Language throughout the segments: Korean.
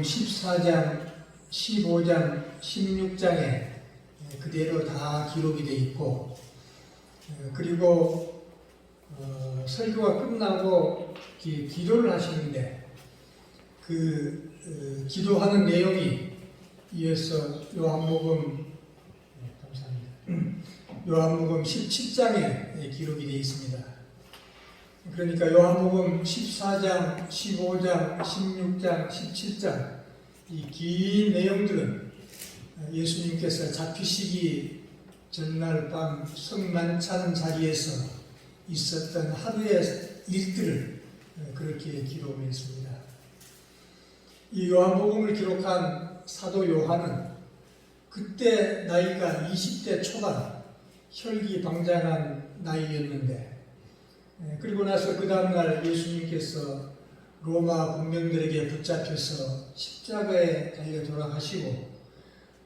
요한복음 14장, 15장, 16장에 그대로 다 기록이 되어 있고, 그리고 설교가 끝나고 기도를 하시는데 그 기도하는 내용이 이어서 요한복음 17장에 기록이 되어 있습니다. 그러니까 요한복음 14장, 15장, 16장, 17장 이 긴 내용들은 예수님께서 잡히시기 전날 밤 성만찬 자리에서 있었던 하루의 일들을 그렇게 기록했습니다. 이 요한복음을 기록한 사도 요한은 그때 나이가 20대 초반 혈기방장한 나이였는데, 그리고 나서 그 다음날 예수님께서 로마 군병들에게 붙잡혀서 십자가에 달려 돌아가시고,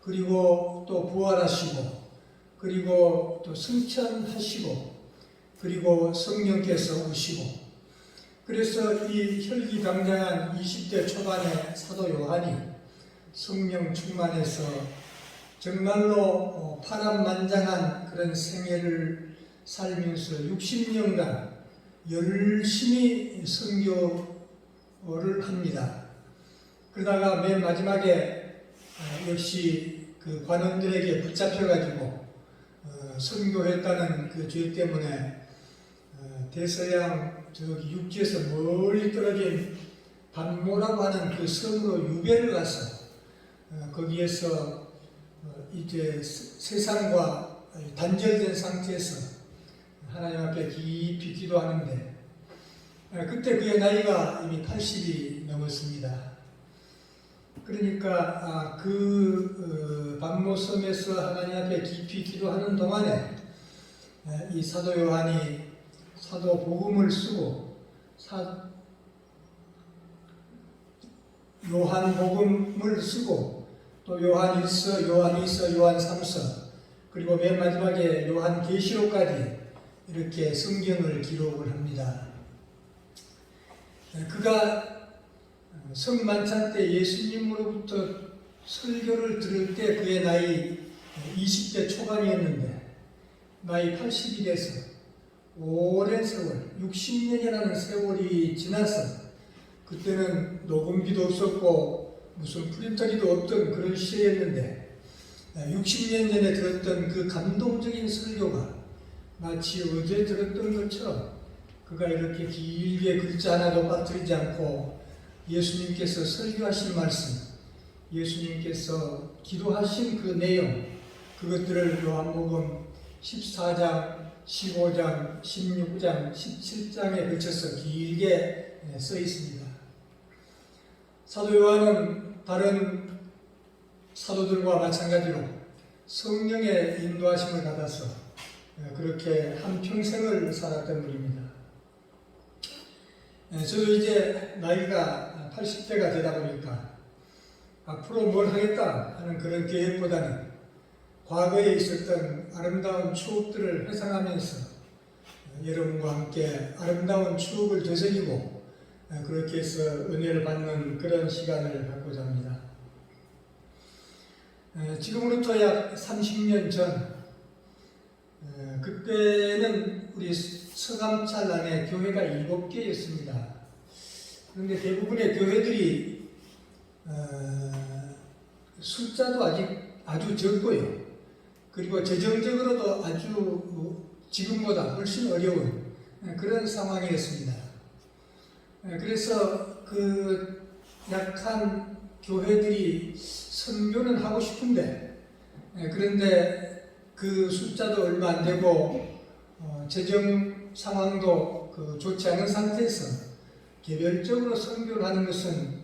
그리고 또 부활하시고, 그리고 또 승천하시고, 그리고 성령께서 오시고, 그래서 이 혈기방장한 20대 초반의 사도 요한이 성령 충만해서 정말로 파란만장한 그런 생애를 살면서 60년간 열심히 선교를 합니다. 그러다가 맨 마지막에 역시 그 관원들에게 붙잡혀가지고 선교했다는 그 죄 때문에 대서양 저기 육지에서 멀리 떨어진 반모라고 하는 그 섬으로 유배를 가서 거기에서 이제 세상과 단절된 상태에서 하나님 앞에 깊이 기도하는데, 그때 그의 나이가 이미 80이 넘었습니다. 그러니까 그 반모섬에서 하나님 앞에 깊이 기도하는 동안에 이 사도 요한이 사도 복음을 쓰고 요한 복음을 쓰고 또 요한 1서, 요한 2서, 요한 3서, 그리고 맨 마지막에 요한 계시록까지 이렇게 성경을 기록을 합니다. 그가 성만찬 때 예수님으로부터 설교를 들을 때 그의 나이 20대 초반이었는데 나이 80이 돼서 오랜 세월, 60년이라는 세월이 지나서, 그때는 녹음기도 없었고 무슨 프린터기도 없던 그런 시대였는데 60년 전에 들었던 그 감동적인 설교가 마치 어제 들었던 것처럼 그가 이렇게 길게 글자 하나도 빠뜨리지 않고 예수님께서 설교하신 말씀, 예수님께서 기도하신 그 내용, 그것들을 요한복음 14장, 15장, 16장, 17장에 걸쳐서 길게 써 있습니다. 사도 요한은 다른 사도들과 마찬가지로 성령의 인도하심을 받아서 그렇게 한평생을 살았던 분입니다. 저도 이제 나이가 80대가 되다 보니까 앞으로 뭘 하겠다 하는 그런 계획보다는 과거에 있었던 아름다운 추억들을 회상하면서 여러분과 함께 아름다운 추억을 되새기고 그렇게 해서 은혜를 받는 그런 시간을 갖고자 합니다. 지금으로부터 약 30년 전, 그때는 우리 서감찰 안에 교회가 7개였습니다. 그런데 대부분의 교회들이 숫자도 아주 적고요. 그리고 재정적으로도 아주 지금보다 훨씬 어려운 그런 상황이었습니다. 그래서 그 약한 교회들이 선교는 하고 싶은데, 그런데 그 숫자도 얼마 안 되고 재정 상황도 좋지 않은 상태에서 개별적으로 선교를 하는 것은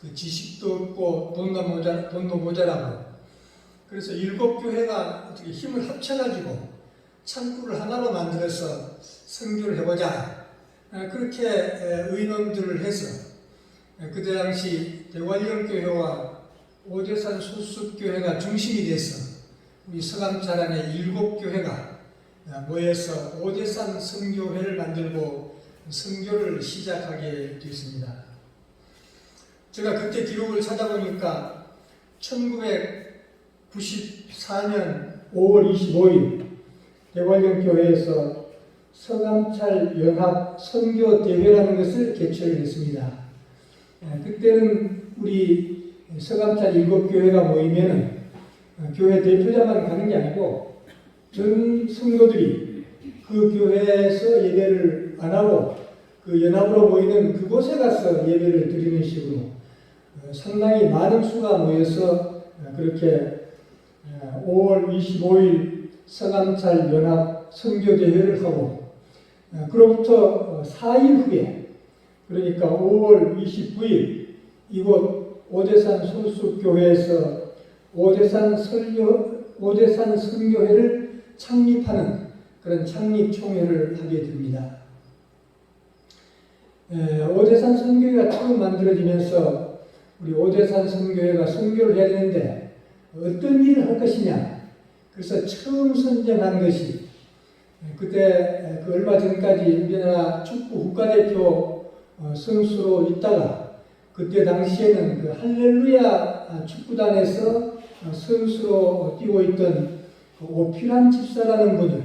그 지식도 없고 돈도 모자라고, 그래서 7교회가 어떻게 힘을 합쳐가지고 창구를 하나로 만들어서 선교를 해보자, 그렇게 의논들을 해서 그때 당시 대관령교회와 오대산 소수교회가 중심이 돼서 우리 서감찰 안에 7교회가 모여서 오대산 선교회를 만들고 선교를 시작하게 됐습니다. 제가 그때 기록을 찾아보니까 1994년 5월 25일 대관령 교회에서 서감찰 연합 선교대회라는 것을 개최를 했습니다. 그때는 우리 서감찰 7교회가 모이면 교회 대표자만 가는 게 아니고 전 성도들이 그 교회에서 예배를 안 하고 그 연합으로 모이는 그곳에 가서 예배를 드리는 식으로 상당히 많은 수가 모여서 그렇게 5월 25일 서감찰 연합 선교대회를 하고 그로부터 4일 후에 그러니까 5월 29일 이곳 오대산 소수교회에서 오대산 선교회를 창립하는 그런 창립총회를 하게 됩니다. 오대산 선교회가 처음 만들어지면서 우리 오대산 선교회가 선교를 해야 되는데 어떤 일을 할 것이냐. 그래서 처음 선정한 것이 그때 얼마 전까지 우리나라 축구 국가대표 선수로 있다가 그때 당시에는 그 할렐루야 축구단에서 선수로 뛰고 있던 그 오피란 집사라는 분을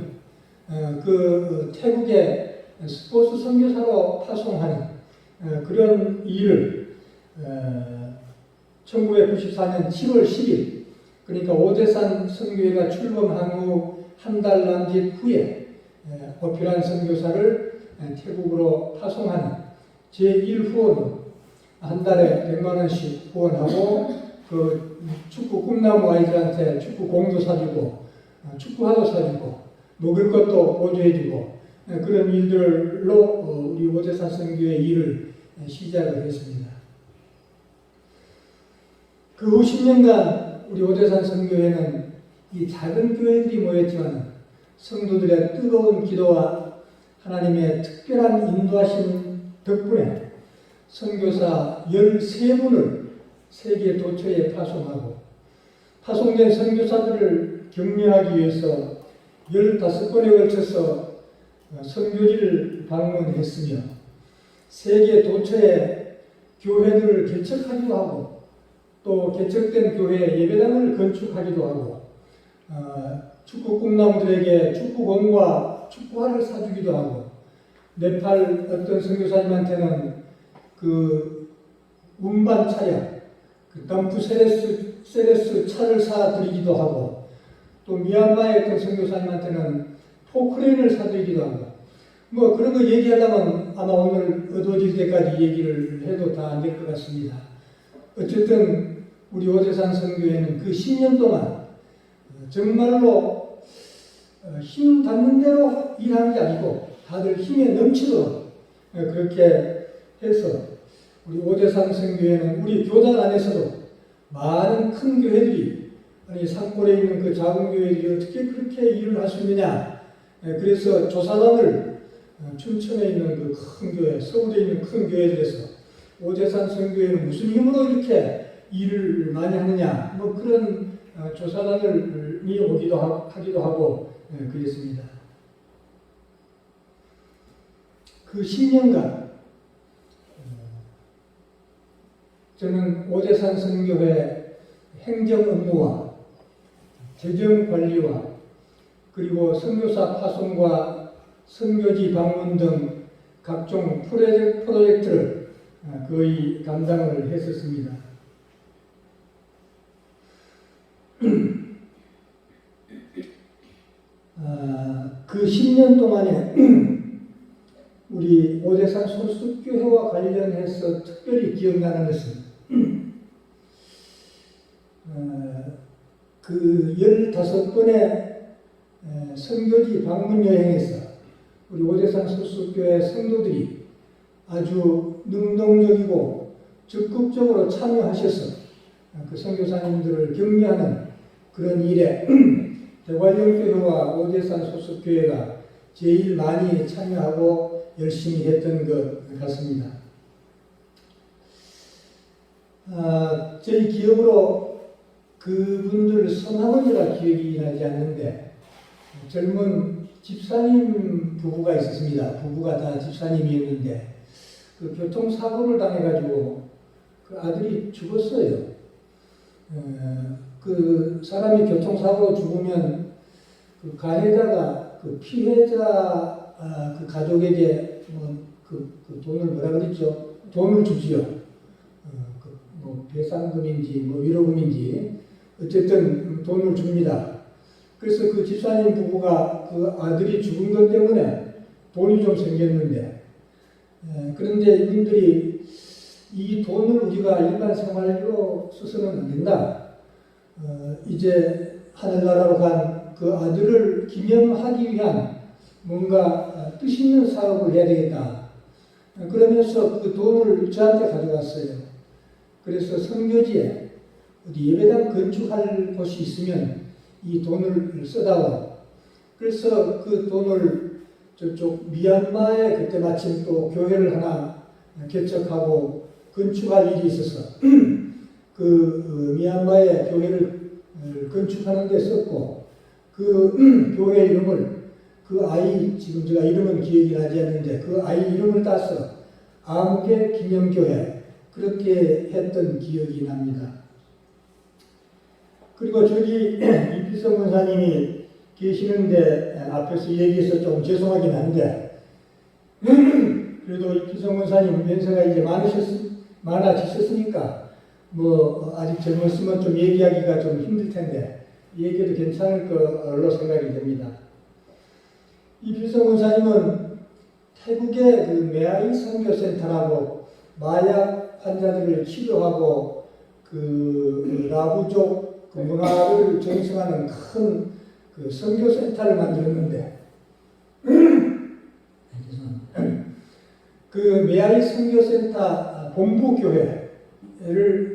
그 태국의 스포츠 선교사로 파송하는 그런 일을 1994년 7월 10일 그러니까 오대산 선교회가 출범한 후 한 달 남짓 후에 오피란 선교사를 태국으로 파송하는 제1후원으로 한 달에 100만 원씩 후원하고 그 축구 꿈나무 아이들한테 축구공도 사주고 축구화도 사주고 먹을 것도 보조해주고 그런 일들로 우리 오대산 선교회 일을 시작을 했습니다. 그 후 10년간 우리 오대산 선교회는 이 작은 교회들이 모였지만 성도들의 뜨거운 기도와 하나님의 특별한 인도하심 덕분에 선교사 13분을 세계 도처에 파송하고 파송된 선교사들을 격려하기 위해서 15번에 걸쳐서 선교지를 방문했으며 세계 도처에 교회들을 개척하기도 하고 또 개척된 교회에 예배당을 건축하기도 하고 축구 꿈나무들에게 축구공과 축구화를 사주기도 하고 네팔 어떤 선교사님한테는 그 운반 차량, 그 덤프 세레스 차를 사드리기도 하고 또 미얀마의 어떤 선교사님한테는 포크레인을 사드리기도 하고 뭐 그런 거 얘기하려면 아마 오늘 어두워질 때까지 얘기를 해도 다 안 될 것 같습니다. 어쨌든 우리 오대산 선교회는 그 10년 동안 정말로 힘 닿는 대로 일하는 게 아니고 다들 힘에 넘치도록 그렇게 해서 우리 오대산 선교회는 우리 교단 안에서도 많은 큰 교회들이 아니 산골에 있는 그 작은 교회들이 어떻게 그렇게 일을 할 수 있느냐. 그래서 조사단을 춘천에 있는 그 큰 교회, 서울에 있는 큰 교회들에서 오대산 선교회는 무슨 힘으로 이렇게 일을 많이 하느냐. 뭐 그런 조사단이 하기도 하고 그랬습니다. 그 10년간 저는 오대산 선교회 행정 업무와 재정 관리와 그리고 선교사 파송과 선교지 방문 등 각종 프로젝트를 거의 감당을 했었습니다. 그 10년 동안에 우리 오대산 소수교회와 관련해서 특별히 기억나는 것은 그 15번의 선교지 방문 여행에서 우리 오대산 소수교회 성도들이 아주 능동적이고 적극적으로 참여하셔서 그 선교사님들을 격려하는 그런 일에 대관령교회와 오대산 소수교회가 제일 많이 참여하고 열심히 했던 것 같습니다. 저희 기억으로 그분들 성함은이라 기억이 나지 않는데 젊은 집사님 부부가 있었습니다. 부부가 다 집사님이었는데 그 교통사고를 당해가지고 그 아들이 죽었어요. 그 사람이 교통사고 죽으면 그 가해자가 그 피해자 그 가족에게 그 돈을 뭐라 그랬죠? 돈을 주지요. 뭐 배상금인지 뭐 위로금인지 어쨌든 돈을 줍니다. 그래서 그 집사님 부부가 그 아들이 죽은 것 때문에 돈이 좀 생겼는데 그런데 이분들이 이 돈을 우리가 일반 생활로 써서는 안 된다. 이제 하늘나라로 간 그 아들을 기념하기 위한 뭔가 뜻 있는 사업을 해야 되겠다. 그러면서 그 돈을 저한테 가져왔어요. 그래서 선교지에 어디 예배당 건축할 곳이 있으면 이 돈을 써다오. 그래서 그 돈을 저쪽 미얀마에 그때 마침 또 교회를 하나 개척하고 건축할 일이 있어서 그 미얀마의 교회를 건축하는 데 썼고 그 교회 이름을 그 아이 지금 제가 이름은 기억이 나지 않는데 그 아이 이름을 따서 아무개 기념교회 그렇게 했던 기억이 납니다. 그리고 저기 이필성 권사님이 계시는데 앞에서 얘기해서 좀 죄송하긴 한데 그래도 이필성 권사님 연세가 이제 많아지셨으니까 뭐 아직 젊었으면 좀 얘기하기가 좀 힘들 텐데 얘기해도 괜찮을 걸로 생각이 됩니다. 이필성 권사님은 태국의 그 메아리 선교센터라고 마약 환자들을 치료하고 그 라부족 그 문화를 전승하는 큰 그 선교센터를 만들었는데 그 메아리 선교센터 본부교회를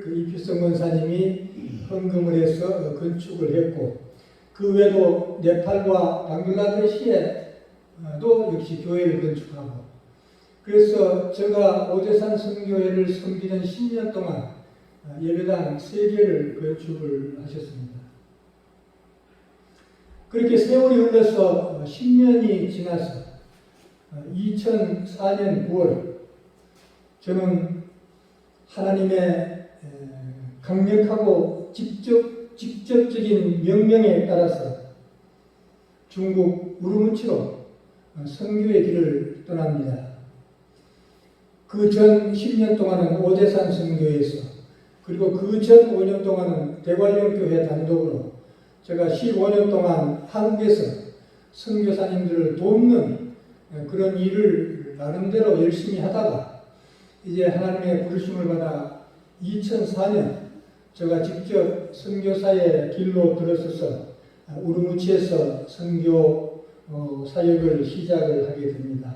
그 이필성 권사님이 헌금을 해서 건축을 했고 그 외에도 네팔과 방글라데시에도 역시 교회를 건축하고 그래서 제가 오대산 선교회를 섬기는 10년 동안 예배당 3개를 건축을 하셨습니다. 그렇게 세월이 흘러서 10년이 지나서 2004년 9월 저는 하나님의 강력하고 직접적인 명령에 따라서 중국 우르무치로 선교의 길을 떠납니다. 그 전 10년 동안은 오대산 선교에서 그리고 그 전 5년 동안은 대관령교회 단독으로 제가 15년 동안 한국에서 선교사님들을 돕는 그런 일을 나름대로 열심히 하다가 이제 하나님의 부르심을 받아 2004년 제가 직접 선교사의 길로 들어서서 우르무치에서 선교 사역을 시작을 하게 됩니다.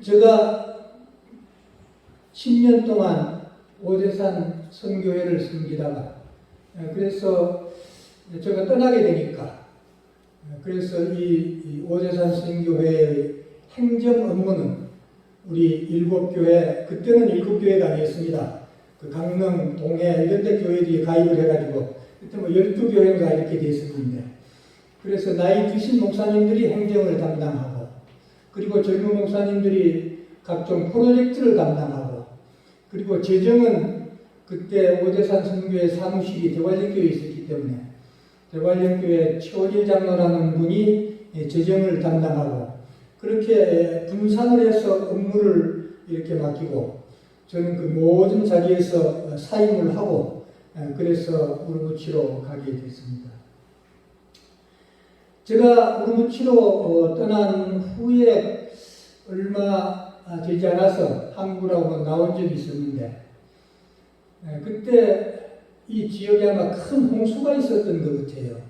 제가 10년 동안 오대산 선교회를 섬기다가 그래서 제가 떠나게 되니까 그래서 이 오대산 선교회의 행정 업무는 우리 7교회, 그때는 7교회가 아니었습니다. 그 강릉, 동해 이런 데 교회들이 가입을 해가지고 그때 뭐 12교회인가 이렇게 돼 있었는데 그래서 나이 드신 목사님들이 행정을 담당하고 그리고 젊은 목사님들이 각종 프로젝트를 담당하고 그리고 재정은 그때 오대산 선교회 사무실이 대관령교회에 있었기 때문에 대관령교회 최원일 장로라는 분이 재정을 담당하고 그렇게 분산을 해서 업무를 이렇게 맡기고 저는 그 모든 자리에서 사임을 하고 그래서 우르무치로 가게 됐습니다. 제가 우르무치로 떠난 후에 얼마 되지 않아서 한국으로 나온 적이 있었는데 그때 이 지역에 아마 큰 홍수가 있었던 것 같아요.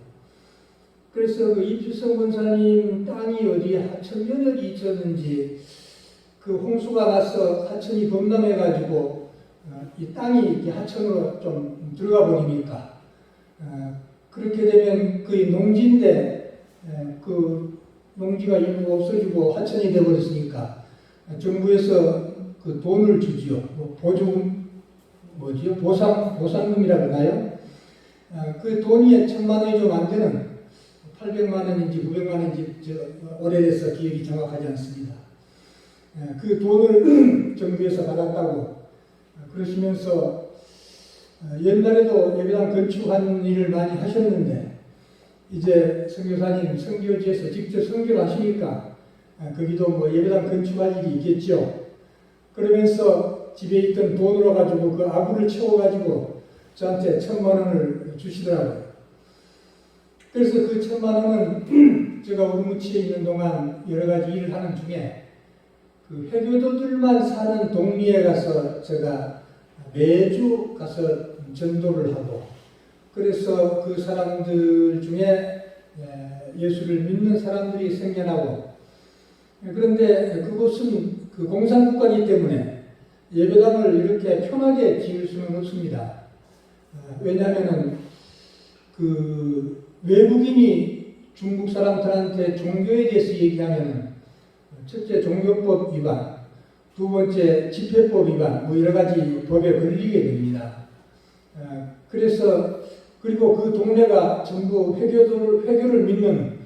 그래서 그 이필성 권사님 땅이 어디 하천면역이 있었는지 그 홍수가 나서 하천이 범람해가지고 이 땅이 이렇게 하천으로 좀 들어가 버리니까 그렇게 되면 거의 농지인데 그 농지가 일부 없어지고 하천이 되어버렸으니까 정부에서 그 돈을 주지요. 뭐 보조금 뭐지요? 보상금이라고 하나요? 그 돈이 1,000만 원이 좀 안 되는 800만 원인지 900만 원인지 오래돼서 기억이 정확하지 않습니다. 그 돈을 정부에서 받았다고 그러시면서 옛날에도 예배당 건축하는 일을 많이 하셨는데 이제 선교사님 선교지에서 직접 선교를 하시니까 거기도 뭐 예배당 건축할 일이 있겠죠. 그러면서 집에 있던 돈으로 가지고 그 아구를 채워가지고 저한테 1,000만 원을 주시더라고요. 그래서 그 1,000만 원은 제가 우르무치에 있는 동안 여러 가지 일을 하는 중에 그 회교도들만 사는 동리에 가서 제가 매주 가서 전도를 하고 그래서 그 사람들 중에 예수를 믿는 사람들이 생겨나고 그런데 그곳은 그 공산국가이기 때문에 예배당을 이렇게 편하게 지을 수는 없습니다. 왜냐하면 그 외국인이 중국 사람들한테 종교에 대해서 얘기하면 첫째 종교법 위반, 두 번째 집회법 위반, 뭐 여러 가지 법에 걸리게 됩니다. 그래서 그리고 그 동네가 전부 회교를 믿는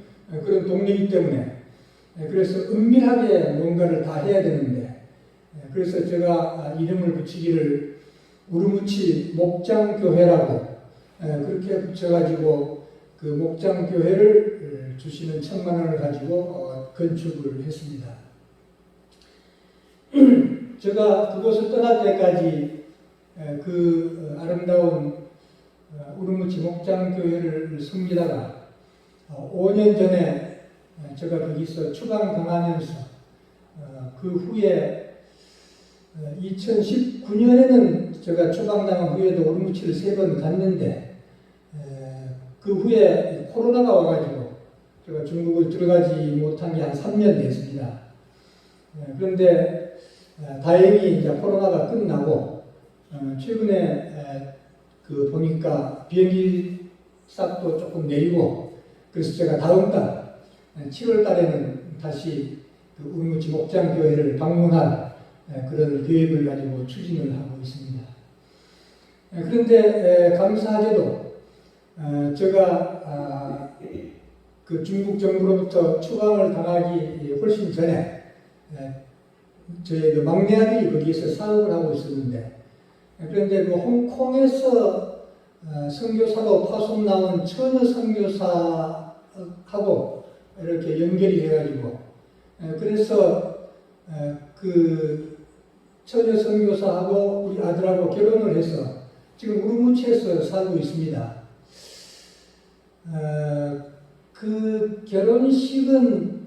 그런 동네이기 때문에 그래서 은밀하게 뭔가를 다 해야 되는데 그래서 제가 이름을 붙이기를 우르무치 목장교회라고 그렇게 붙여가지고 그 목장교회를 주시는 1,000만 원을 가지고 건축을 했습니다. 제가 그곳을 떠날 때까지 그 아름다운 우르무치 목장교회를 섬기다가 5년 전에 제가 거기서 추방당하면서 그 후에 2019년에는 제가 추방당한 후에도 우르무치를 3번 갔는데 그 후에 코로나가 와가지고 제가 중국을 들어가지 못한 게 한 3년 됐습니다. 그런데 다행히 이제 코로나가 끝나고 최근에 그 보니까 비행기 값도 조금 내리고 그래서 제가 다음 달 7월 달에는 다시 그 우르무치 목장교회를 방문할 그런 계획을 가지고 추진을 하고 있습니다. 그런데 감사하게도 제가 그 중국 정부로부터 추방을 당하기 훨씬 전에 저희 그 막내 아들이 거기에서 사업을 하고 있었는데 그런데 그 홍콩에서 선교사로 파송 나온 처녀 선교사하고 이렇게 연결이 돼가지고 그래서 그 처녀 선교사하고 우리 아들하고 결혼을 해서 지금 우르무치에서 살고 있습니다. 그 결혼식은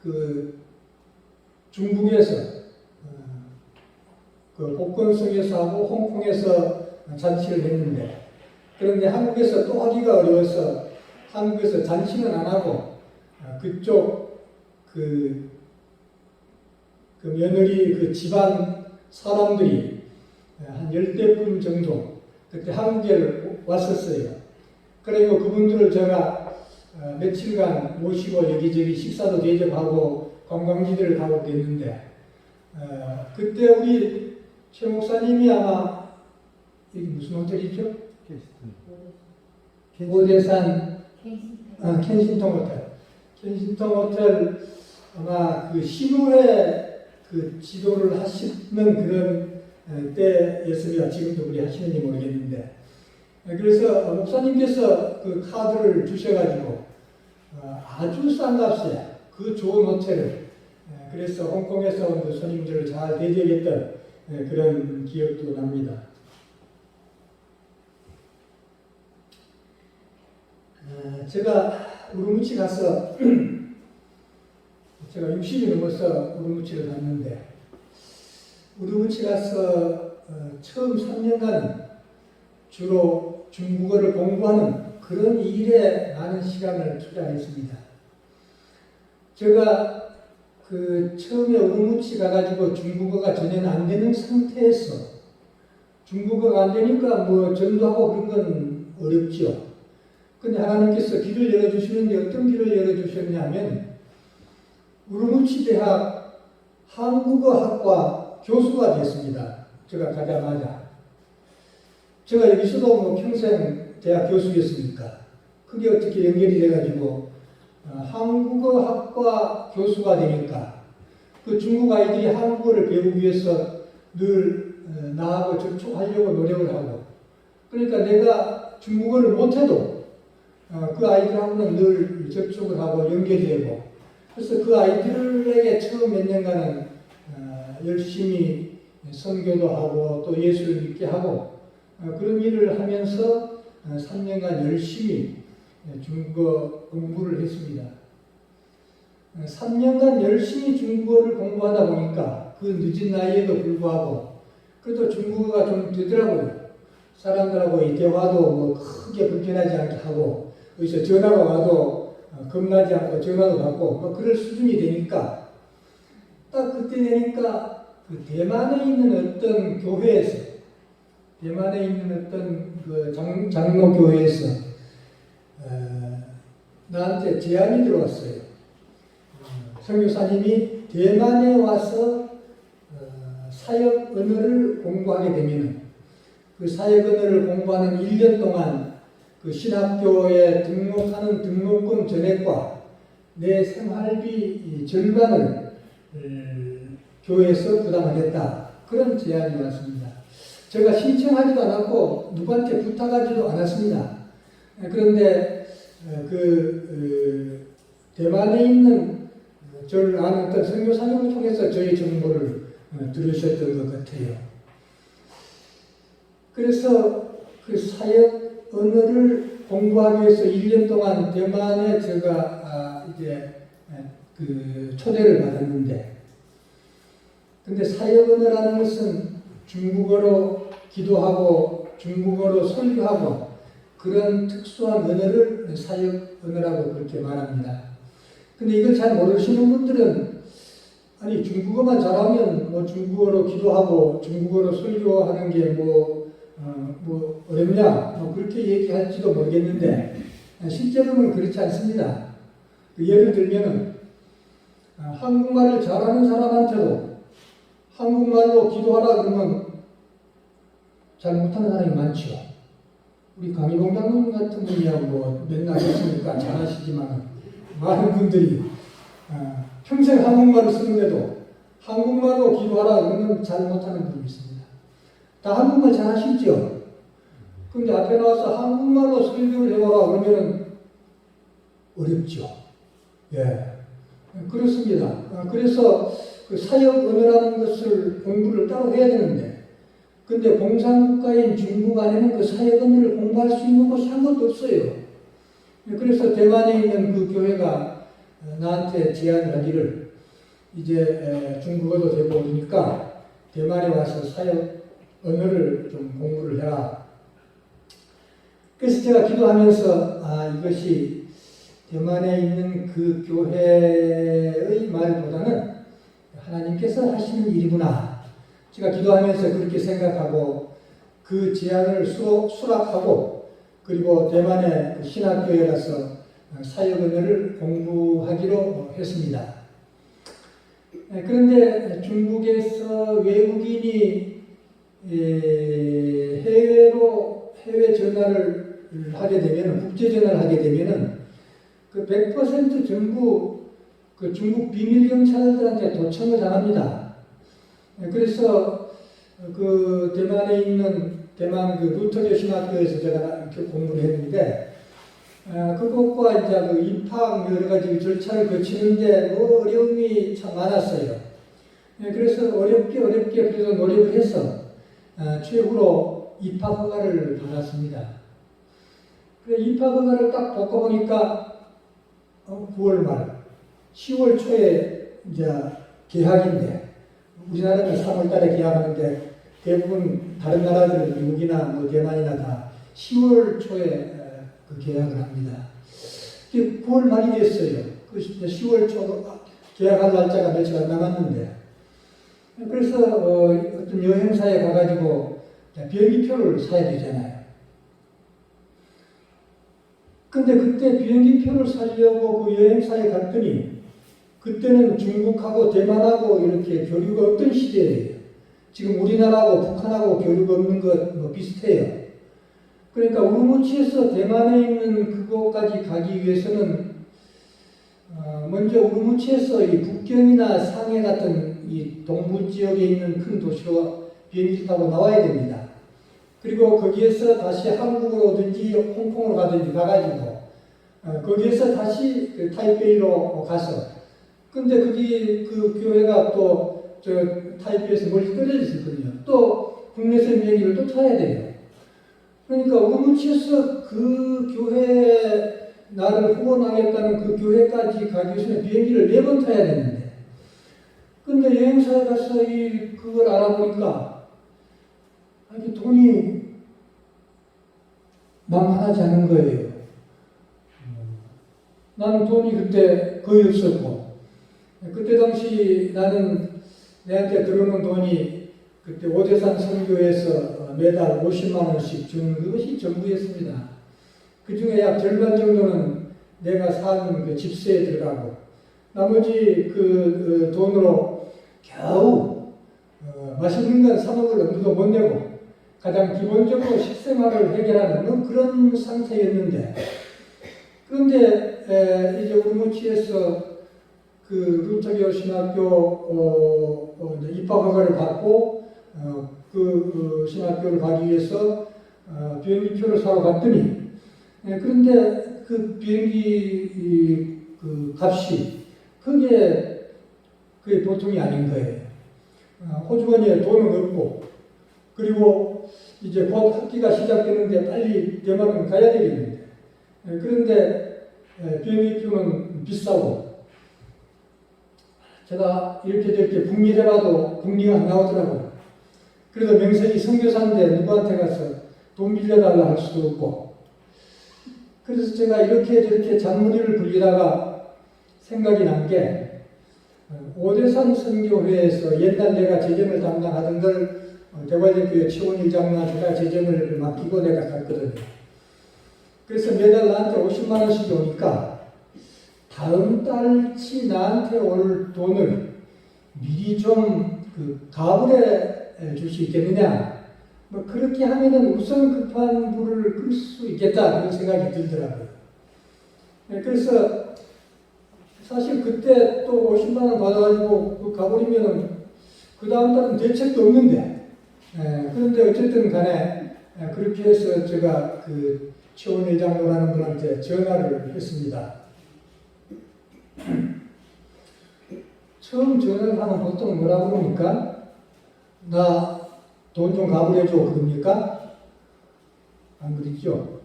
그 중국에서 그 복권 선교사하고 홍콩에서 잔치를 했는데 그런데 한국에서 또 하기가 어려워서 한국에서 잔치는 안 하고 그쪽 그 며느리 그 집안 사람들이 한 10대분 정도 그때 한국에 왔었어요. 그리고 그분들을 제가 며칠간 모시고 여기저기 식사도 대접하고 관광지들을 가고 그랬는데 그때 우리 최 목사님이 아마 여기 무슨 호텔이죠? 오대산 켄싱턴 호텔. 켄싱턴 호텔 아마 그 신우회 그 지도를 하시는 그런 때였습니다. 지금도 그리 하시는지 모르겠는데. 그래서 목사님께서 그 카드를 주셔가지고 아주 싼 값에 그 좋은 호텔을 그래서 홍콩에서 온 그 손님들을 잘 대접했던 그런 기억도 납니다. 제가 우르무치 가서 제가 60이 넘어서 우르무치를 갔는데 우르무치 가서 처음 3년간 주로 중국어를 공부하는 그런 일에 많은 시간을 투자했습니다. 제가 그 처음에 우르무치 가가지고 중국어가 전혀 안 되는 상태에서 중국어가 안 되니까 뭐 전도하고 그런 건 어렵죠. 근데 하나님께서 길을 열어주시는데 어떤 길을 열어주셨냐면 우르무치 대학 한국어학과 교수가 됐습니다. 제가 가자마자. 제가 여기서도 뭐 평생 대학 교수였으니까 그게 어떻게 연결이 돼가지고 한국어학과 교수가 되니까 그 그 중국 아이들이 한국어를 배우기 위해서 늘 나하고 접촉하려고 노력을 하고, 그러니까 내가 중국어를 못해도 그 아이들하고는 늘 접촉을 하고 연결되고, 그래서 그 아이들에게 처음 몇 년간은 열심히 선교도 하고 또 예수를 믿게 하고 그런 일을 하면서 3년간 열심히 중국어 공부를 했습니다. 3년간 열심히 중국어를 공부하다 보니까 그 늦은 나이에도 불구하고 그래도 중국어가 좀 되더라고요. 사람들하고 대화도 뭐 크게 불편하지 않게 하고, 어디서 전화가 와도 겁나지 않고 전화도 받고 뭐 그럴 수준이 되니까, 딱 그때 되니까 그 대만에 있는 어떤 교회에서, 대만에 있는 어떤 그 장로 교회에서 나한테 제안이 들어왔어요. 선교사님이 대만에 와서 사역 언어를 공부하게 되면 그 사역 언어를 공부하는 1년 동안 그 신학교에 등록하는 등록금 전액과 내 생활비 절반을 교회에서 부담하겠다. 그런 제안이 왔습니다. 제가 신청하지도 않았고 누구한테 부탁하지도 않았습니다. 그런데 대만에 있는 저를 아는 어떤 선교사님을 통해서 저희 정보를 들으셨던 것 같아요. 그래서 그 사역 언어를 공부하기 위해서 1년 동안 대만에 제가 그 초대를 받았는데, 근데 사역 언어라는 것은 중국어로 기도하고 중국어로 설교하고 그런 특수한 언어를 사역 언어라고 그렇게 말합니다. 근데 이걸 잘 모르시는 분들은 아니 중국어만 잘하면 뭐 중국어로 기도하고 중국어로 설교하는 게 뭐 어렵냐 뭐 그렇게 얘기할지도 모르겠는데 실제로는 그렇지 않습니다. 예를 들면은 한국말을 잘하는 사람한테도 한국말로 기도하라 그러면 잘 못하는 사람이 많죠. 우리 강희봉 장로님 같은 분이야 뭐 맨날 했으니까 잘하시지만 많은 분들이 평생 한국말을 쓰는데도 한국말로 기도하라 그러면 잘 못하는 분이 있습니다. 다 한국말 잘하시죠? 근데 앞에 나와서 한국말로 설교를 해보라 그러면은 어렵죠. 예, 그렇습니다. 그래서 그 사역 언어라는 것을 공부를 따로 해야 되는데, 근데 공산국가인 중국 안에는 그 사역 언어를 공부할 수 있는 곳이 한 곳도 없어요. 그래서 대만에 있는 그 교회가 나한테 제안을 하기를 이제 중국어도 되고 오니까 대만에 와서 사역 언어를 좀 공부를 해라. 그래서 제가 기도하면서 이것이 대만에 있는 그 교회의 말보다는 하나님께서 하시는 일이구나. 제가 기도하면서 그렇게 생각하고 그 제안을 수락하고 그리고 대만의 신학교에 가서 사역 언어를 공부하기로 했습니다. 그런데 중국에서 외국인이 해외 전화를 하게 되면, 국제 전화를 하게 되면은 그 100% 전부 그 중국 비밀 경찰들한테 도청을 당합니다. 그래서 그 대만에 있는 대만 그 루터교 신학교에서 제가 공부를 했는데, 그것과 이제 그 입학 여러 가지 절차를 거치는데 뭐 어려움이 참 많았어요. 그래서 어렵게 그래서 노력을 해서 최후로 입학 허가를 받았습니다. 입학 허가를 딱 받고 보니까 9월 말, 10월 초에 이제 개학인데, 우리나라는 3월 달에 개학하는데 대부분 다른 나라들 미국이나 뭐 대만이나 다 10월 초에 그 개학을 합니다. 9월 말이 됐어요. 그 10월 초 개학할 날짜가 며칠 안 남았는데, 그래서 어떤 여행사에 가가지고 비행기표를 사야 되잖아요. 근데 그때 비행기표를 사려고 그 여행사에 갔더니 그때는 중국하고 대만하고 이렇게 교류가 없던 시대예요. 지금 우리나라하고 북한하고 교류가 없는 것 뭐 비슷해요. 그러니까 우루무치에서 대만에 있는 그곳까지 가기 위해서는 먼저 우르무치에서 이 북경이나 상해 같은 이 동부 지역에 있는 큰 도시로 비행기 타고 나와야 됩니다. 그리고 거기에서 다시 한국으로든지 홍콩으로 가든지 가가지고 거기에서 다시 그 타이베이로 가서, 근데 거기 그 교회가 또 저 타이베이에서 멀리 떨어져 있거든요. 또 국내선 비행기를 또 타야 돼요. 그러니까 우르무치에서 그 교회 나를 후원하겠다는 그 교회까지 가기 위해서 비행기를 4번 타야 되는데, 근데 여행사에 가서 그걸 알아보니까 돈이 만만하지 않은 거예요. 나는 돈이 그때 거의 없었고, 그때 당시 나는 내한테 들어오는 돈이 그때 오대산 선교에서 매달 50만 원씩 주는 그것이 전부였습니다. 그 중에 약 절반 정도는 내가 사는 그 집세에 들어가고, 나머지 그 돈으로 겨우 맛있는 건 사 먹을 엄두도 못 내고 가장 기본적으로 식생활을 해결하는 그런 상태였는데, 그런데 이제 우르무치에서 그 루터교 신학교 입학허가를 받고 그 신학교를 가기 위해서 비행기표를 사러 갔더니, 그런데 그 비행기 그 값이 그게 보통이 아닌 거예요. 호주머니에 돈은 없고, 그리고 이제 곧 학기가 시작되는데 빨리 대만은 가야 되겠는데, 그런데 비행기표는 비싸고, 제가 이렇게 저렇게 국리를 해봐도 국리가 안 나오더라고요. 그래서 명색이 선교사인데 누구한테 가서 돈 빌려달라 할 수도 없고, 그래서 제가 이렇게 저렇게 잔머리를 굴리다가 생각이 난 게, 오대산 선교회에서 옛날 내가 재정을 담당하던 걸 대관령교회 최원일 장로한테가 재정을 맡기고 내가 갔거든요. 그래서 매달 나한테 50만 원씩 오니까 다음 달치 나한테 올 돈을 미리 좀 가불해 줄 수 있겠느냐, 뭐 그렇게 하면은 우선 급한 불을 끌 수 있겠다, 그런 생각이 들더라고요. 그래서 사실 그때 또 50만 원 받아가지고 가버리면은 그 다음 달은 대책도 없는데, 그런데 어쨌든 간에 그렇게 해서 제가 그 최원일 장로라는 분한테 전화를 했습니다. 처음 전화를 하면 보통 뭐라고 그럽니까? 나 돈 좀 가불해줘, 그럽니까? 안 그랬죠?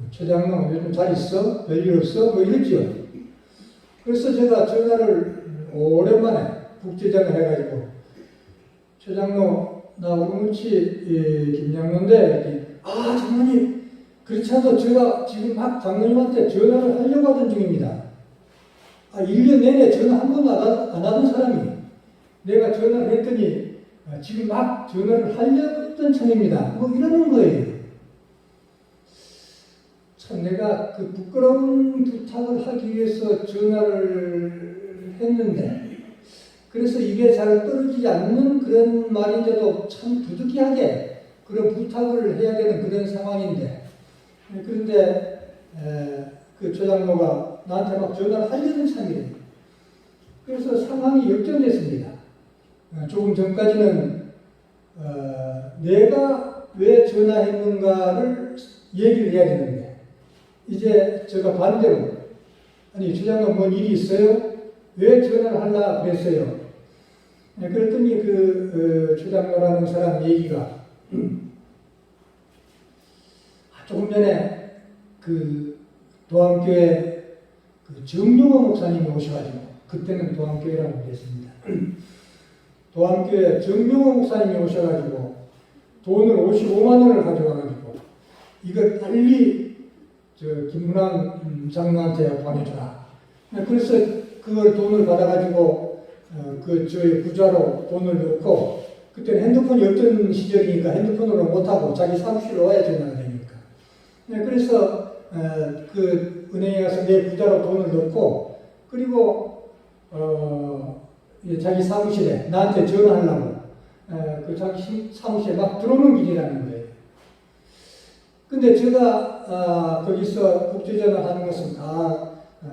최 장로 요즘 잘 있어? 별일 없어? 뭐 이랬죠. 그래서 제가 전화를 오랜만에 국제장을 해가지고, 최 장로 나 우르무치 김장로인데, 아 장로님, 그렇지 않아도 제가 지금 막 장로님한테 전화를 하려고 하던 중입니다. 1년 내내 전화 한 번도 안 하던 사람이 내가 전화를 했더니 지금 막 전화를 하려고 했던 참입니다. 뭐 이러는 거예요. 참 내가 그 부끄러운 부탁을 하기 위해서 전화를 했는데, 그래서 입에 잘 떨어지지 않는 그런 말인데도 참 부득이하게 그런 부탁을 해야 되는 그런 상황인데, 그런데 그 조장로가 나한테 막 전화를 하려는 참이에요. 그래서 상황이 역전됐습니다. 조금 전까지는 내가 왜 전화했는가를 얘기를 해야 되는데, 이제 제가 반대로, 아니 조장로 뭔 일이 있어요? 왜 전화를 하려고 그랬어요? 그랬더니 그 조장로라는 사람 얘기가 조금 전에 그 도안교회 그 정용호 목사님이 오셔가지고, 그때는 도안교회라고 그랬습니다. 도안교회 정용호 목사님이 오셔가지고 돈을 55만 원을 가져와가지고 이걸 빨리 김문환 장로한테 보내줘라. 그래서 그걸 돈을 받아가지고 저희 부자로 돈을 넣고, 그때는 핸드폰이 없던 시절이니까 핸드폰으로 못하고 자기 사무실로 와야 전화가 되니까. 그래서 그 은행에 가서 내 부자로 돈을 넣고, 그리고 자기 사무실에 나한테 전화하려고 그 자기 사무실에 막 들어오는 길이라는 거예요. 근데 제가 거기서 국제전화 하는 것은 다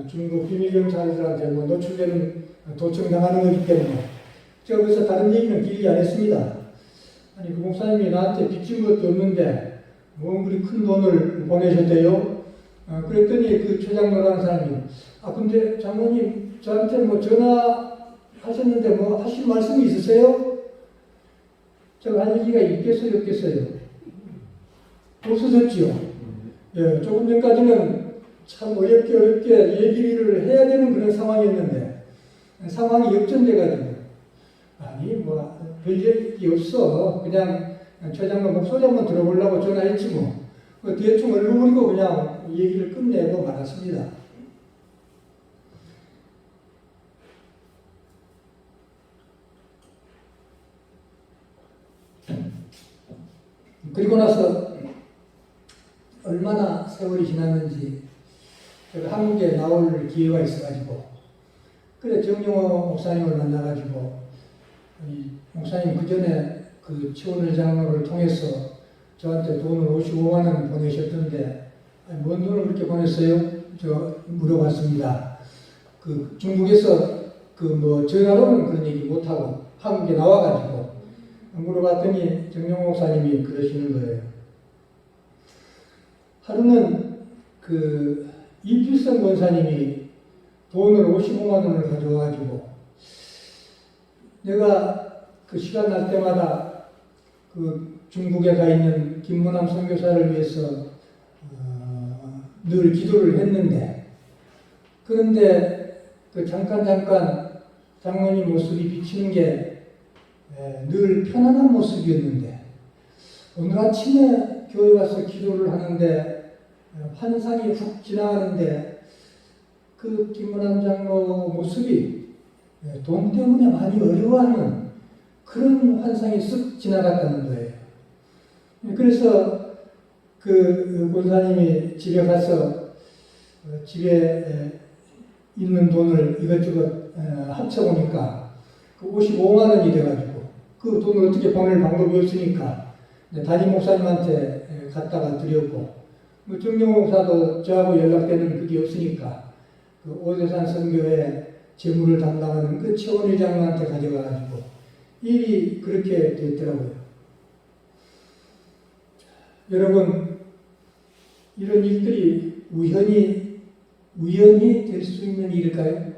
중국 비밀경찰들한테 뭐 노출되는 도청당하는 거기 때문에 제가 그래서 다른 얘기는 길게 안 했습니다. 아니 그 목사님이 나한테 빚진 것도 없는데 뭐 그리 큰 돈을 보내셨대요. 그랬더니 그 최장로라는 사람이 근데 장로님 저한테 뭐 전화하셨는데 뭐 하실 말씀이 있으세요? 제가 할 얘기가 있겠어요 없겠어요? 없어졌지요. 예, 조금 전까지는 참 어렵게 얘기를 해야 되는 그런 상황이었는데 상황이 역전돼가지고 아니 뭐 별얘기 없어 그냥 최장로 목소리 한번 들어보려고 전화했지 뭐 대충 얼룩무리고 그냥 얘기를 끝내고 말았습니다. 그리고 나서 얼마나 세월이 지났는지 제가 한국에 나올 기회가 있어가지고 그래 정용호 목사님을 만나가지고 목사님 그 전에 그 최원을 장로를 통해서 저한테 돈을 55만 원 보내셨던데 뭔 돈을 그렇게 보냈어요? 저 물어봤습니다. 그 중국에서 그 뭐 전화로는 그런 얘기 못하고 한국에 나와가지고 물어봤더니 정용호 목사님이 그러시는 거예요. 하루는 그 이필성 권사님이 돈을 55만 원을 가져와가지고 내가 그 시간 날 때마다 그 중국에 가 있는 김문함 선교사를 위해서 늘 기도를 했는데 그런데 그 잠깐 장로님 모습이 비치는 게 늘 편안한 모습이었는데 오늘 아침에 교회 와서 기도를 하는데 환상이 훅 지나가는데 그 김문함 장로 모습이 돈 때문에 많이 어려워하는 그런 환상이 쓱 지나갔다는 거예요. 그래서 그 권사님이 집에 가서 집에 있는 돈을 이것저것 합쳐보니까 그 55만 원이 돼가지고 그 돈을 어떻게 보낼 방법이 없으니까 담임 목사님한테 갖다가 드렸고 정용호 목사도 저하고 연락되는 그게 없으니까 그 오대산 선교회 재무를 담당하는 그 최원일 장로한테 가져가가지고 일이 그렇게 됐더라고요. 여러분 이런 일들이 우연히 될 수 있는 일일까요?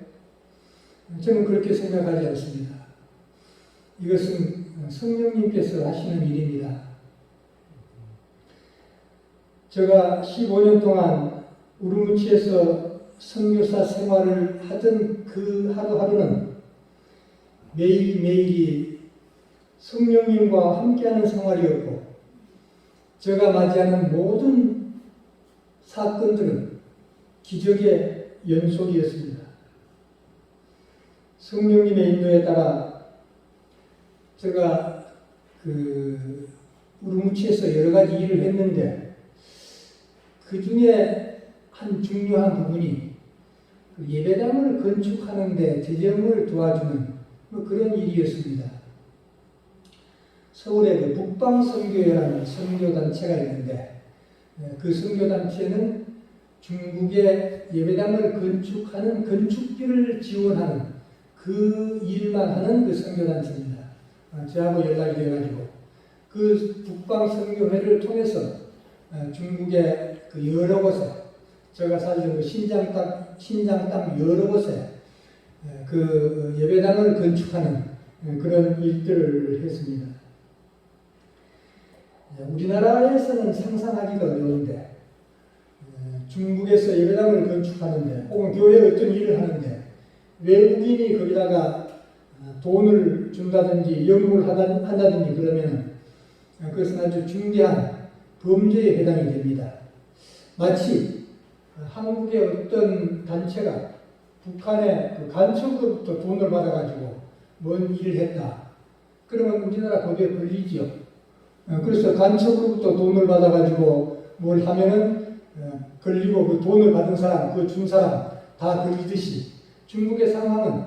저는 그렇게 생각하지 않습니다. 이것은 성령님께서 하시는 일입니다. 제가 15년 동안 우르무치에서 선교사 생활을 하던 그 하루하루는 매일매일이 성령님과 함께하는 생활이었고 제가 맞이하는 모든 사건들은 기적의 연속이었습니다. 성령님의 인도에 따라 제가 그 우르무치에서 여러 가지 일을 했는데 그 중에 한 중요한 부분이 그 예배당을 건축하는 데 재정을 도와주는 그런 일이었습니다. 서울에 그 북방선교회라는 선교단체가 있는데 그 선교단체는 중국의 예배당을 건축하는 건축비를 지원하는 그 일만 하는 그 선교단체입니다. 저하고 연락이 돼가지고 그 북방선교회를 통해서 중국의 그 여러 곳에 제가 살던 그 신장 땅 여러 곳에 그 예배당을 건축하는 그런 일들을 했습니다. 우리나라에서는 상상하기가 어려운데 중국에서 예배당을 건축하는데 혹은 교회에 어떤 일을 하는데 외국인이 거기다가 돈을 준다든지 연구를 한다든지 그러면 그것은 아주 중대한 범죄에 해당이 됩니다. 마치 한국의 어떤 단체가 북한의 그 간첩으로부터 돈을 받아가지고 뭔 일을 했다. 그러면 우리나라 법에 걸리지요. 그래서 간첩으로부터 돈을 받아가지고 뭘 하면은 걸리고 그 돈을 받은 사람, 그 준 사람 다 걸리듯이 중국의 상황은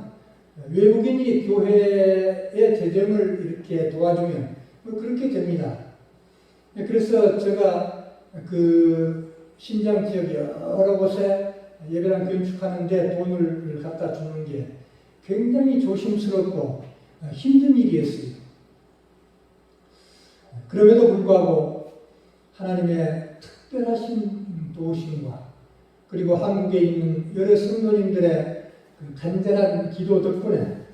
외국인이 교회의 재정을 이렇게 도와주면 그렇게 됩니다. 그래서 제가 그 신장 지역 여러 곳에 예배당 건축하는데 돈을 갖다 주는 게 굉장히 조심스럽고 힘든 일이었어요. 그럼에도 불구하고 하나님의 특별하신 도우심과 그리고 한국에 있는 여러 성도님들의 간절한 기도 덕분에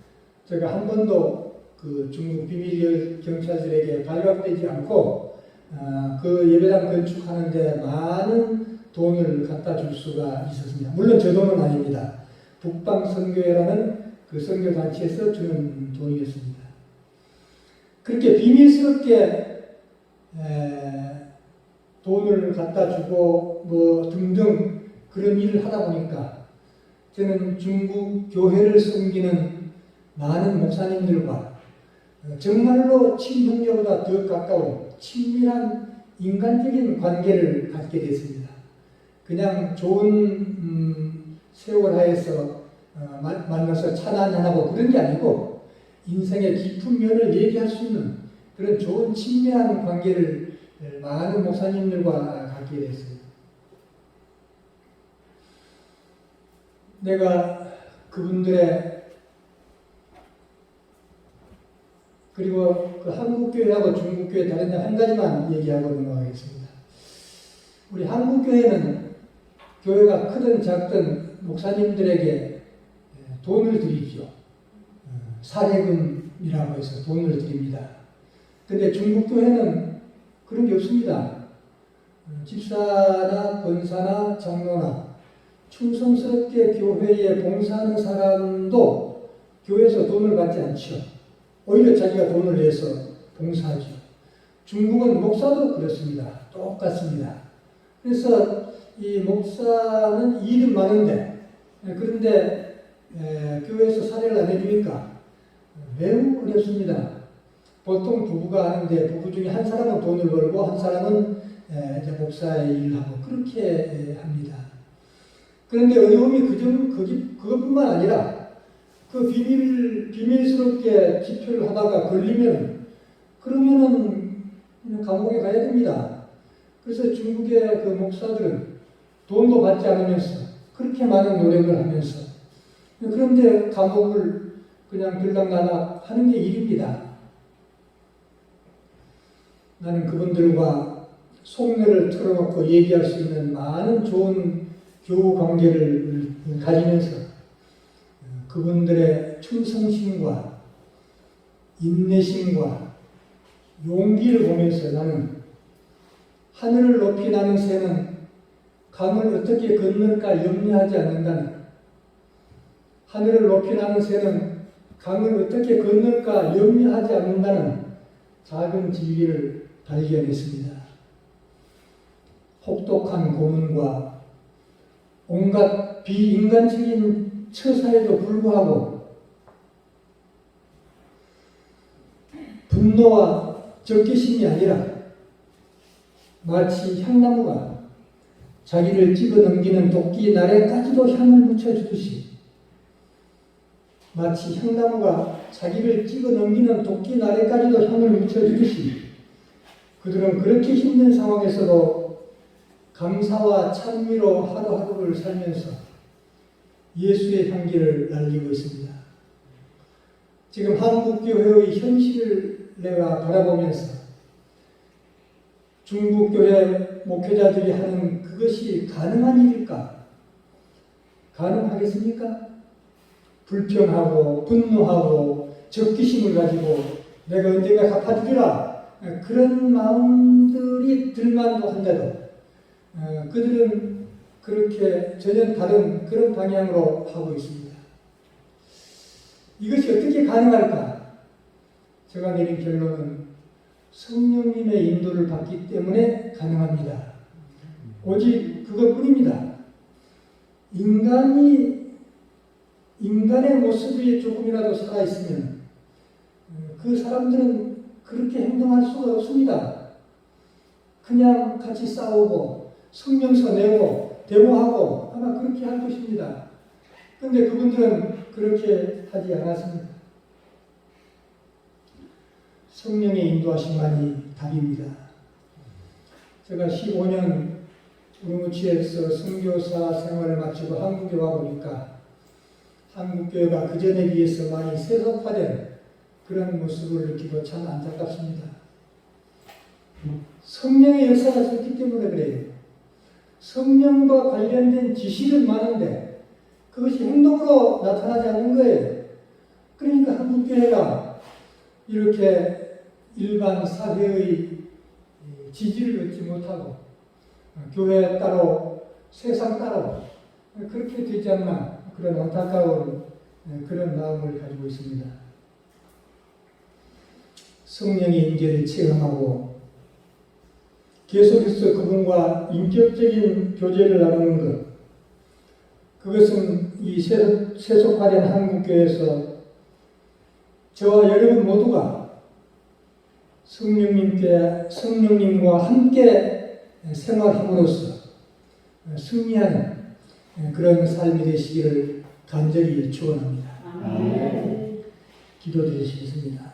제가 한 번도 그 중국 비밀 경찰들에게 발각되지 않고 그 예배당 건축하는데 많은 돈을 갖다 줄 수가 있었습니다. 물론 저 돈은 아닙니다. 북방선교회라는 그 선교단체에서 주는 돈이었습니다. 그렇게 비밀스럽게 돈을 갖다 주고 뭐 등등 그런 일을 하다 보니까 저는 중국 교회를 섬기는 많은 목사님들과 정말로 친형제보다 더 가까운 친밀한 인간적인 관계를 갖게 됐습니다. 그냥 좋은 세월 하에서 만나서 찬양하고 그런 게 아니고 인생의 깊은 면을 얘기할 수 있는 그런 좋은 친밀한 관계를 많은 목사님들과 갖게 됐습니다. 내가 그분들의 그리고 그 한국교회하고 중국교회 다른 점 한 가지만 얘기하고 넘어가겠습니다. 우리 한국교회는 교회가 크든 작든 목사님들에게 돈을 드리죠. 사례금이라고 해서 돈을 드립니다. 근데 중국교회는 그런 게 없습니다. 집사나 권사나 장로나 충성스럽게 교회에 봉사하는 사람도 교회에서 돈을 받지 않죠. 오히려 자기가 돈을 내서 봉사하죠. 중국은 목사도 그렇습니다. 똑같습니다. 그래서 이 목사는 일은 많은데 그런데 교회에서 사례를 안 해주니까 매우 어렵습니다. 보통 부부가 하는데 부부 중에 한 사람은 돈을 벌고 한 사람은 이제 목사의 일을 하고 그렇게 합니다. 그런데 어려움이 그것뿐만 아니라 그 비밀스럽게 집회를 하다가 그러면은 감옥에 가야 됩니다. 그래서 중국의 그 목사들은 돈도 받지 않으면서 그렇게 많은 노력을 하면서 그런데 감옥을 그냥 들락날락 하는 게 일입니다. 나는 그분들과 속내를 털어놓고 얘기할 수 있는 많은 좋은 교우 관계를 가지면서 그분들의 충성심과 인내심과 용기를 보면서 나는 하늘을 높이 나는 새는 강을 어떻게 건널까 염려하지 않는다는, 하늘을 높이 나는 새는 강을 어떻게 건널까 염려하지 않는다는 작은 진리를 발견했습니다. 혹독한 고문과 온갖 비인간적인 처사에도 불구하고 분노와 적개심이 아니라 마치 향나무가 자기를 찍어 넘기는 도끼 날에까지도 향을 묻혀주듯이, 마치 향나무가 자기를 찍어 넘기는 도끼 날에까지도 향을 묻혀주듯이 그들은 그렇게 힘든 상황에서도 감사와 찬미로 하루하루를 살면서 예수의 향기를 날리고 있습니다. 지금 한국교회의 현실을 내가 바라보면서 중국교회 목회자들이 하는 그것이 가능한 일일까? 가능하겠습니까? 불평하고 분노하고 적기심을 가지고 내가 언젠가 갚아주리라 그런 마음들이 들만도 한데도 그들은 그렇게 전혀 다른 그런 방향으로 하고 있습니다. 이것이 어떻게 가능할까? 제가 내린 결론은 성령님의 인도를 받기 때문에 가능합니다. 오직 그것뿐입니다. 인간의 모습이 조금이라도 살아있으면 그 사람들은 그렇게 행동할 수가 없습니다. 그냥 같이 싸우고 성명서 내고 데모하고 아마 그렇게 할 것입니다. 그런데 그분들은 그렇게 하지 않았습니다. 성령의 인도하심만이 답입니다. 제가 15년 우르무치에서 선교사 생활을 마치고 한국에 와 보니까 한국교회가 그전에 비해서 많이 세속화된 그런 모습을 느끼고 참 안타깝습니다. 성령의 역사가 있기 때문에 그래요. 성령과 관련된 지식은 많은데 그것이 행동으로 나타나지 않는 거예요. 그러니까 한국교회가 이렇게 일반 사회의 지지를 얻지 못하고 교회 따로 세상 따로 그렇게 되지 않나 그런 안타까운 그런 마음을 가지고 있습니다. 성령의 임재를 체험하고 계속해서 그분과 인격적인 교제를 나누는 것, 그것은 이 세속화된 한국교회에서 저와 여러분 모두가 성령님과 함께 생활함으로써 승리하는 그런 삶이 되시기를 간절히 축원합니다. 기도드리시겠습니다.